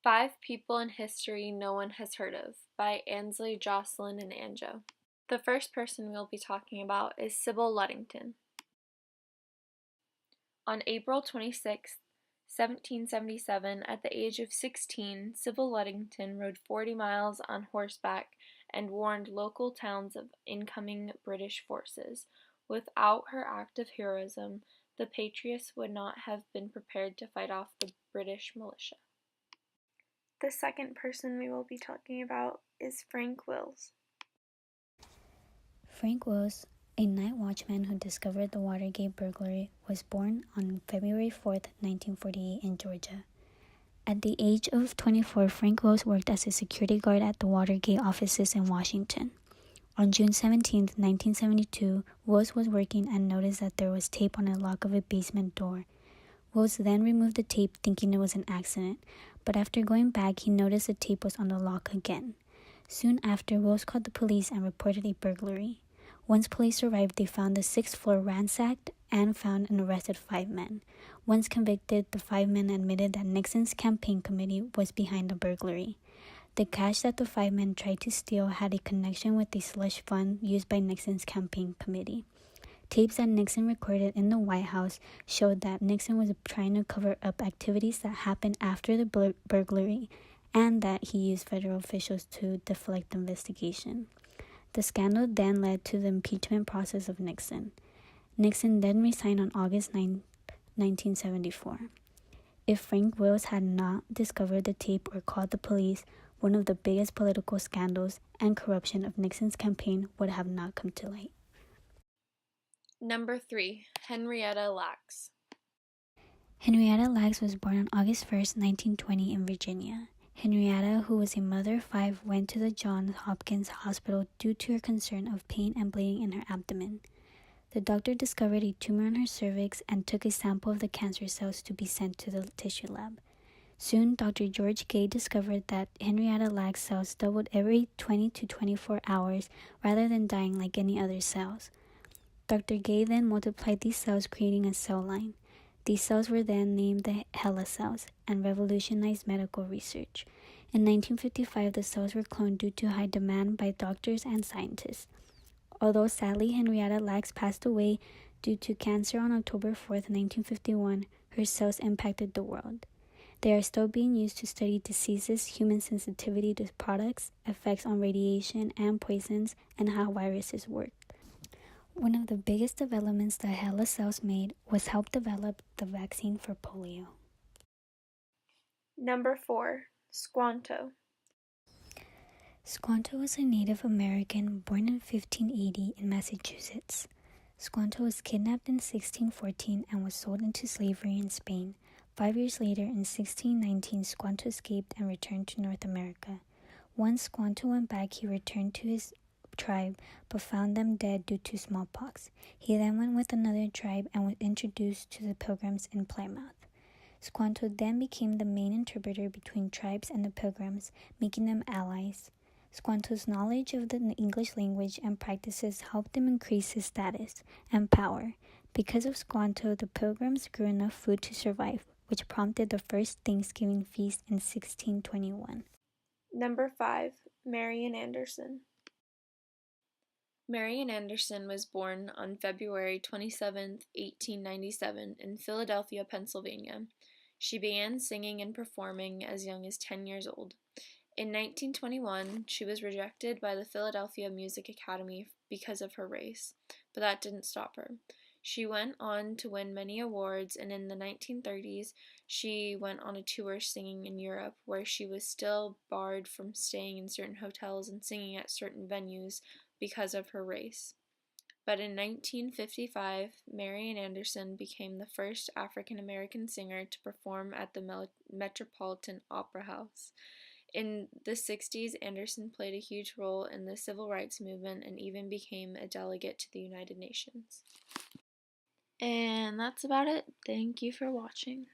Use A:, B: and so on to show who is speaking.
A: Five People in History No One Has Heard of by Ansley, Jocelyn, and Anjo. The first person we'll be talking about is Sybil Ludington. On April 26, 1777, at the age of 16, Sybil Ludington rode 40 miles on horseback and warned local towns of incoming British forces. Without her act of heroism, the Patriots would not have been prepared to fight off the British militia. The second person we will be talking about is Frank Wills.
B: Frank Wills, a night watchman who discovered the Watergate burglary, was born on February 4, 1948 in Georgia. At the age of 24, Frank Wills worked as a security guard at the Watergate offices in Washington. On June 17, 1972, Wills was working and noticed that there was tape on the lock of a basement door. Wills then removed the tape thinking it was an accident, but after going back, he noticed the tape was on the lock again. Soon after, Wills called the police and reported a burglary. Once police arrived, they found the 6th floor ransacked and found and arrested 5 men. Once convicted, the 5 men admitted that Nixon's campaign committee was behind the burglary. The cash that the 5 men tried to steal had a connection with a slush fund used by Nixon's campaign committee. Tapes that Nixon recorded in the White House showed that Nixon was trying to cover up activities that happened after the burglary and that he used federal officials to deflect the investigation. The scandal then led to the impeachment process of Nixon. Nixon then resigned on August 9, 1974. If Frank Wills had not discovered the tape or called the police, one of the biggest political scandals and corruption of Nixon's campaign would have not come to light.
A: Number 3. Henrietta Lacks.
B: Henrietta Lacks was born on August 1, 1920 in Virginia. Henrietta, who was a mother of 5, went to the Johns Hopkins Hospital due to her concern of pain and bleeding in her abdomen. The doctor discovered a tumor on her cervix and took a sample of the cancer cells to be sent to the tissue lab. Soon, Dr. George Gay discovered that Henrietta Lacks cells doubled every 20 to 24 hours rather than dying like any other cells. Dr. Gay then multiplied these cells, creating a cell line. These cells were then named the HeLa cells and revolutionized medical research. In 1955, the cells were cloned due to high demand by doctors and scientists. Although sadly Henrietta Lacks passed away due to cancer on October 4, 1951, her cells impacted the world. They are still being used to study diseases, human sensitivity to products, effects on radiation and poisons, and how viruses work. One of the biggest developments that HeLa cells made was help develop the vaccine for polio.
A: Number 4. Squanto.
B: Squanto was a Native American born in 1580 in Massachusetts. Squanto was kidnapped in 1614 and was sold into slavery in Spain. 5 years later, in 1619, Squanto escaped and returned to North America. Once Squanto went back, he returned to his tribe but found them dead due to smallpox. He then went with another tribe and was introduced to the Pilgrims in Plymouth. Squanto then became the main interpreter between tribes and the Pilgrims, making them allies. Squanto's knowledge of the English language and practices helped him increase his status and power. Because of Squanto, the Pilgrims grew enough food to survive, which prompted the first Thanksgiving feast in 1621.
A: Number 5. Marian Anderson. Marian Anderson was born on February 27, 1897, in Philadelphia, Pennsylvania. She began singing and performing as young as 10 years old. In 1921, she was rejected by the Philadelphia Music Academy because of her race, but that didn't stop her. She went on to win many awards, and in the 1930s, she went on a tour singing in Europe, where she was still barred from staying in certain hotels and singing at certain venues because of her race. But in 1955, Marian Anderson became the first African American singer to perform at the Metropolitan Opera House. In the 60s, Anderson played a huge role in the civil rights movement and even became a delegate to the United Nations. And that's about it. Thank you for watching.